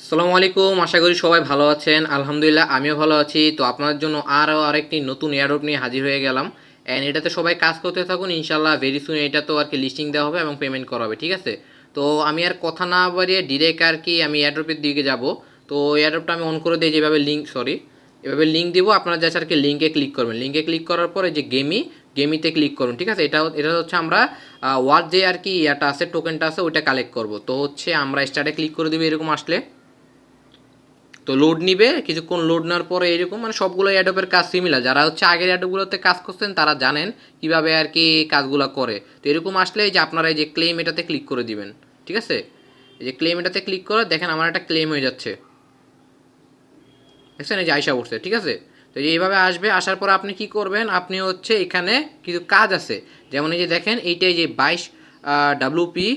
আসসালামু আলাইকুম, আশা করি সবাই ভালো আছেন। আলহামদুলিল্লাহ আমিও ভালো আছি। তো আপনাদের জন্য আরও আরেকটি নতুন এয়ারড্রপ নিয়ে হাজির হয়ে গেলাম। অ্যান্ড এটাতে সবাই কাজ করতে থাকুন, ইনশাল্লাহ ভেরি সুন এটা তো আর কি লিস্টিং দেওয়া হবে এবং পেমেন্ট করা হবে, ঠিক আছে? তো আমি আর কথা না বাড়িয়ে ডিরেক্ট আর কি আমি এয়ারড্রপের দিকে যাব। তো এয়ারড্রপটা আমি অন করে দিই, যেভাবে এভাবে লিঙ্ক দিব। আপনারা জাস্ট আর কি লিঙ্কে ক্লিক করবেন। লিঙ্কে ক্লিক করার পরে যে গেমিতে ক্লিক করুন, ঠিক আছে? এটা এটা হচ্ছে আমরা ওয়ার যে আর কি ইয়াটা আছে, টোকেনটা আছে, ওইটা কালেক্ট করব। তো হচ্ছে আমরা স্টার্টে ক্লিক করে দিব এরকম আসলে। তো লোড নিবে, কিছুক্ষণ লোড নেওয়ার পরে এরকম মানে সবগুলো অ্যাডোপের কাজ সিমিলার। যারা হচ্ছে আগের অ্যাডোপগুলোতে কাজ করছেন তারা জানেন কিভাবে আর কি কাজগুলো করে। তো এরকম আসলে যে আপনারা এই যে ক্লেম এটাতে ক্লিক করে দিবেন, ঠিক আছে? এই যে ক্লেম এটাতে ক্লিক করে দেখেন আমার একটা ক্লেম হয়ে যাচ্ছে, দেখছেন? এই যে আইসা উঠছে, ঠিক আছে? তো এইভাবে আসবে। আসার পর আপনি কি করবেন, আপনি হচ্ছে এখানে কিছু কাজ আছে, যেমন এই যে দেখেন এইটাই যে 22 ডাব্লিউপি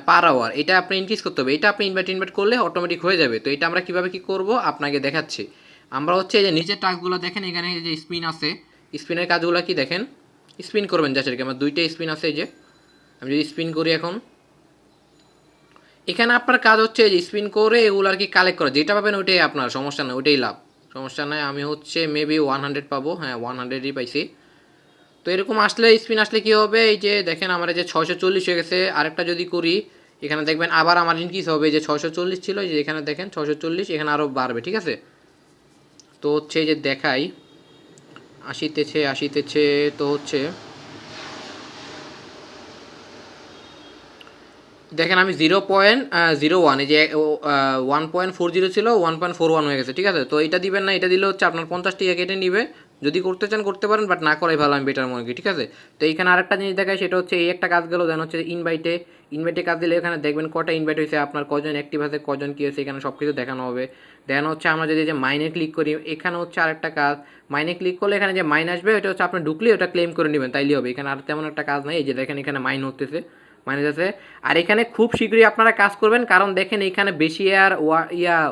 পার আওয়ার, এটা আপনি ইনক্রিজ করতে হবে। এটা আপনি ইনভার্ট করলে অটোমেটিক হয়ে যাবে। তো এটা আমরা কিভাবে কি করব আপনাকে দেখাচ্ছি। আমরা হচ্ছে এই যে নিচের টাস্কগুলো দেখেন, এখানে যে স্পিন আছে, স্পিনের কাজগুলো কি দেখেন, স্পিন করবেন জাস্ট। আমার দুইটা স্পিন আছে, এই যে আমি যদি স্পিন করি এখন, এখানে আপনার কাজ হচ্ছে যে স্পিন করে এগুলো আর কি কালেক্ট করা। যেটা পাবেন ওইটাই আপনার, সমস্যা নেই, ওইটাই লাভ, সমস্যা নাই। আমি হচ্ছে মেবি 100 পাবো, হ্যাঁ 100ই পাইছি। তো এরকম আসলে স্পিন আসলে কী হবে, এই যে দেখেন আমার যে 640 হয়ে গেছে। আরেকটা যদি করি, এখানে দেখবেন আবার আমার ইনক্রিজ হবে। যে 640 ছিল, যে এখানে দেখেন 640, এখানে আরও বাড়বে, ঠিক আছে? তো হচ্ছে এই যে দেখাই, আসিতেছে আসিতেছে। তো হচ্ছে দেখেন আমি 0.01, এই যে 1.40 ছিল, 1.41 হয়ে গেছে, ঠিক আছে? তো এটা দিবেন না, এটা দিলে হচ্ছে আপনার 50 টাকা কেটে নিবে। যদি করতে চান করতে পারেন, বাট না করাই ভালো, আমি বেটার মনে করি, ঠিক আছে? তো এইখানে আরেকটা জিনিস দেখায়, সেটা হচ্ছে এই একটা কাজ গেল, দেন হচ্ছে ইনভাইটে কাজ দিলে এখানে দেখবেন কটা ইনভাইট হয়েছে, আপনার কজন অ্যাক্টিভ আছে, কজন কী হয়েছে, এখানে সব কিছু দেখানো হবে। দেন হচ্ছে আমরা যদি যে মাইনে ক্লিক করি, এখানে হচ্ছে আরেকটা কাজ, মাইনে ক্লিক করলে এখানে যে মাইন আসবে, এটা হচ্ছে আপনি ঢুকলে ওটা ক্লেম করে নেবেন, তাইলে হবে। এখানে আর তেমন একটা কাজ নাই। এই যে দেখেন এখানে মাইন হতেছে, মাইনাস আছে। আর এখানে খুব শীঘ্রই আপনারা কাজ করবেন, কারণ দেখেন এখানে বেশি আর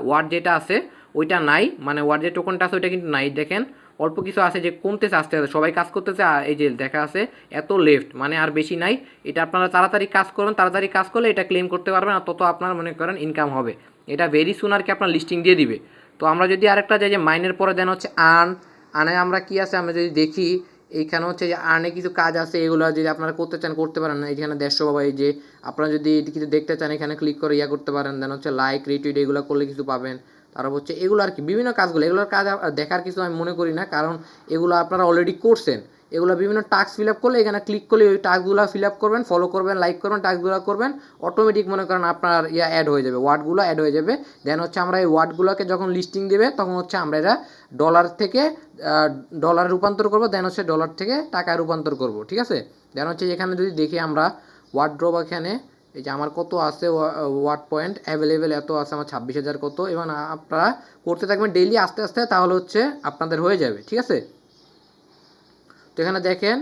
ওয়ার্ড যেটা আছে ওইটা নাই, মানে ওয়ার্ড যে টোকনটা আছে ওইটা কিন্তু নাই। দেখেন অল্প কিছু আছে যে কমতেছে আস্তে আস্তে, সবাই কাজ করতেছে। এই যে দেখা আছে এত লেফট, মানে আর বেশি নাই। এটা আপনারা তাড়াতাড়ি কাজ করবেন, তাড়াতাড়ি কাজ করলে এটা ক্লেম করতে পারবেন, আর তত আপনার মনে করেন ইনকাম হবে। এটা ভেরি সুন আর কি আপনার লিস্টিং দিয়ে দিবে। তো আমরা যদি আরেকটা যাই যে মাইনের পরে দেন হচ্ছে আনে আমরা কি আছে আমরা যদি দেখি, এইখানে হচ্ছে যে আর্নে কিছু কাজ আছে, এগুলো যদি আপনারা করতে চান করতে পারেন। এখানে 150 বাবা, এই যে আপনারা যদি কিছু দেখতে চান এখানে ক্লিক করে করতে পারেন। দেন হচ্ছে লাইক রিটুইট এগুলো করলে কিছু পাবেন। তারপর হচ্ছে এগুলো আর কি বিভিন্ন কাজগুলো, এগুলোর কাজ দেখার কিছু আমি মনে করি না, কারণ এগুলো আপনারা অলরেডি করছেন। এগুলো বিভিন্ন টাস্ক ফিল আপ করলে এখানে ক্লিক করলে ওই টাস্কগুলো ফিল আপ করবেন, ফলো করবেন, লাইক করবেন, টাস্কগুলো করবেন, অটোমেটিক মনে করেন আপনার অ্যাড হয়ে যাবে, ওয়ার্ডগুলো অ্যাড হয়ে যাবে। দেন হচ্ছে আমরা এই ওয়ার্ডগুলোকে যখন লিস্টিং দেবে তখন হচ্ছে আমরা এরা ডলার থেকে ডলার রূপান্তর করবো, দেন হচ্ছে ডলার থেকে টাকায় রূপান্তর করব, ঠিক আছে? দেন হচ্ছে এখানে যদি দেখি আমরা ওয়ার্ড্রপ, এখানে এই যে আমার কত আছে ওয়ার্ড পয়েন্ট অ্যাভেলেবেল, এত আছে আমার 26,000 কত। এবং আপনারা করতে থাকবেন ডেইলি আস্তে আস্তে, তাহলে হচ্ছে আপনাদের হয়ে যাবে, ঠিক আছে? তো এখানে দেখেন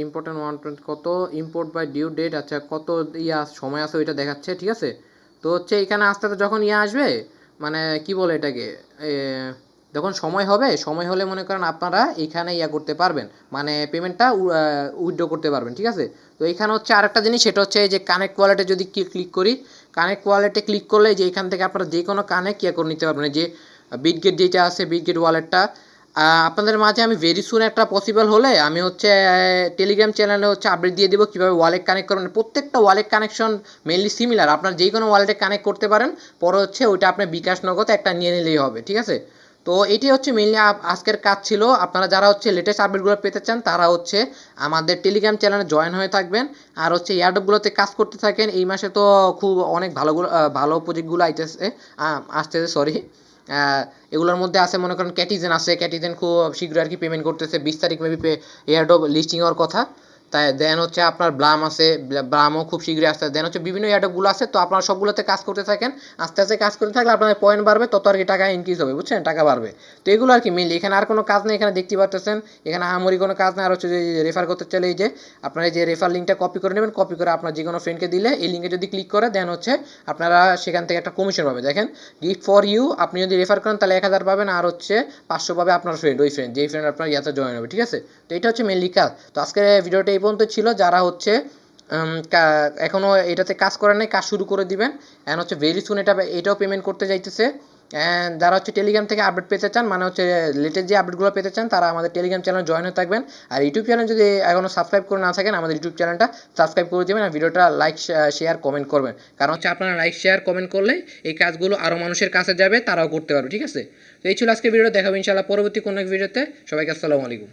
ইম্পর্টেন্ট ওয়ান পয়েন্ট কত, ইম্পোর্ট বাই ডিউ ডেট, আচ্ছা কত সময় আছে ওইটা দেখাচ্ছে, ঠিক আছে? তো হচ্ছে এখানে আস্তে আস্তে যখন আসবে, মানে কি বলে এটাকে, যখন সময় হবে, সময় হলে মনে করেন আপনারা এইখানে করতে পারবেন, মানে পেমেন্টটা উইথড্র করতে পারবেন, ঠিক আছে? তো এইখানে হচ্ছে আরেকটা জিনিস, সেটা হচ্ছে এই যে কানেক্ট ওয়ালেটে যদি ক্লিক করি, কানেক্ট ওয়ালেটে ক্লিক করলে যে এখান থেকে আপনারা যে কোনো কানেক্ট করে নিতে পারবেন। যে বিটগেট যেটা আছে, বিটগেট ওয়ালেটটা আপনাদের মাঝে আমি ভেরি সুন একটা পসিবল হলে আমি হচ্ছে টেলিগ্রাম চ্যানেলে হচ্ছে আপডেট দিয়ে দেবো কীভাবে ওয়ালেট কানেক্ট করবেন। প্রত্যেকটা ওয়ালেট কানেকশন মেনলি সিমিলার, আপনার যে কোনো ওয়ালেটে কানেক্ট করতে পারেন। পরে হচ্ছে ওইটা আপনার বিকাশ নগদ একটা নিয়ে নিলেই হবে, ঠিক আছে? তো এটি হচ্ছে মেনলি আজকের কাজ ছিল। আপনারা যারা হচ্ছে লেটেস্ট আপডেটগুলো পেতে চান তারা হচ্ছে আমাদের টেলিগ্রাম চ্যানেলে জয়েন হয়ে থাকবেন, আর হচ্ছে এয়ারড্রপগুলোতে কাজ করতে থাকেন। এই মাসে তো খুব অনেক ভালো প্রজেক্টগুলো আসতেছে, সরি। এগুলোর মধ্যে আছে মনে করেন ক্যাটিজেন আছে, ক্যাটিজেন খুব শীঘ্রই আর কি পেমেন্ট করতেছে, 20 তারিখ মেবি এয়ারড্রপ লিস্টিং হওয়ার কথা। তাই দেন হচ্ছে আপনার ব্লাম আছে, ব্লামও খুব শীঘ্রই আসতে। দেন হচ্ছে বিভিন্ন এয়ারড্রপগুলো আছে, তো আপনারা সবগুলোতে কাজ করতে থাকেন। আস্তে আস্তে কাজ করতে থাকলে আপনাদের পয়েন্ট বাড়বে, তত আর কি টাকা ইনক্রিজ হবে, বুঝছেন? টাকা বাড়বে। তো এগুলো আর কি মিল, এখানে আর কোনো কাজ নেই। এখানে দেখতে পাচ্ছেন এখানে আহামরি কোনো কাজ নেই। আর হচ্ছে যে রেফার করতে চাইলে এই যে আপনার এই যে রেফার লিঙ্কটা কপি করে নেবেন, কপি করে আপনার যে কোনো ফ্রেন্ডকে দিলে এই লিঙ্কে যদি ক্লিক করে দেন হচ্ছে আপনারা সেখান থেকে একটা কমিশন পাবেন। দেখেন গিফট ফর ইউ, আপনি যদি রেফার করেন তাহলে 1000 পাবেন, আর হচ্ছে 500 পাবে আপনার ফ্রেন্ড, ওই ফ্রেন্ড যেই ফ্রেন্ড আপনার জয়েন হবে, ঠিক আছে? তো এটা হচ্ছে মেনলি কাজ। তো আজকের ভিডিওটা এই পর্যন্ত ছিল। যারা হচ্ছে এখনও এটাতে কাজ করেন নাই, কাজ শুরু করে দিবেন। অ্যান্ড হচ্ছে ভেরি সুন এটাও পেমেন্ট করতে যাইতেছে। অ্যান্ড যারা হচ্ছে টেলিগ্রাম থেকে আপডেট পেতে চান, মানে হচ্ছে লেটেস্ট যে আপডেটগুলো পেতে চান, তারা আমাদের টেলিগ্রাম চ্যানেল জয়েন হয়ে থাকবেন। আর ইউটিউব চ্যানেল যদি এখনও সাবস্ক্রাইব করে না থাকেন, আমাদের ইউটিউব চ্যানেলটা সাবস্ক্রাইব করে দেবেন আর ভিডিওটা লাইক শেয়ার কমেন্ট করবেন। কারণ হচ্ছে আপনারা লাইক শেয়ার কমেন্ট করলে এই কাজগুলো আরও মানুষের কাছে যাবে, তারাও করতে পারবে। ঠিক আছে, তো এই ছিল আজকে ভিডিও। দেখাবো ইনশাআল্লাহ পরবর্তী কোনো এক ভিডিওতে। সবাইকে আসসালামু আলাইকুম।